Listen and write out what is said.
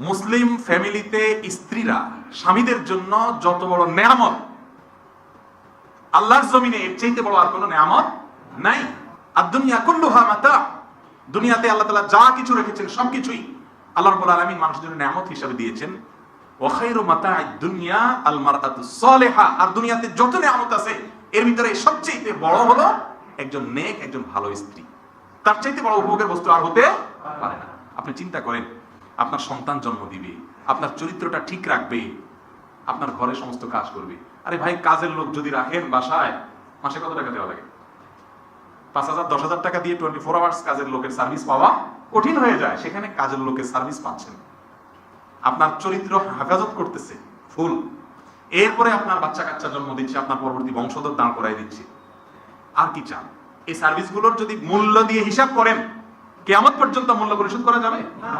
মুসলিম ফ্যামিলিতে স্ত্রীরা স্বামীদের জন্য যত বড় নেয়ামত, আল্লাহর জমিনে এর চাইতে বড় আর কোনো নেয়ামত নাই। আর দুনিয়া কুল্লুহা মাতা, দুনিয়াতে আল্লাহ তাআলা যা কিছু রেখেছেন সবকিছুই আল্লাহ রাব্বুল আলামিন মানুষের জন্য নেয়ামত হিসেবে দিয়েছেন। ওয়া খায়রু মাতা'আদ দুনিয়া আল মারআতু সালিহা, আর দুনিয়াতে যত নেয়ামত আছে এর ভিতরে সবচেয়ে বড় হলো একজন নেক, একজন ভালো স্ত্রী। তার চাইতে বড় উপভোগের বস্তু আর হতে পারে না। আপনি চিন্তা করেন, আপনার সন্তান জন্ম দিবে, আপনার চরিত্রটা ঠিক রাখবে, আপনার ঘরে সমস্ত কাজ করবে। আরে ভাই, কাজের লোক যদি রাখেন বাসায়, মাসে কত টাকা দেওয়া লাগে? 5,000 10,000 টাকা দিয়ে 24 আওয়ার্স কাজের লোকের সার্ভিস পাওয়া কঠিন হয়ে যায়। সেখানে কাজের লোকের সার্ভিস পাচ্ছেন, আপনার চরিত্র হেফাজত করতেছে ফুল, এরপরে আপনার বাচ্চা কাচ্চা জন্ম দিচ্ছে, আপনার পরবর্তী বংশধর দাঁড় করাই দিচ্ছে। আর কি চান? এই সার্ভিসগুলোর যদি মূল্য দিয়ে হিসাব করেন, কিয়ামত পর্যন্ত মূল্য পরিশোধ করা যাবে না।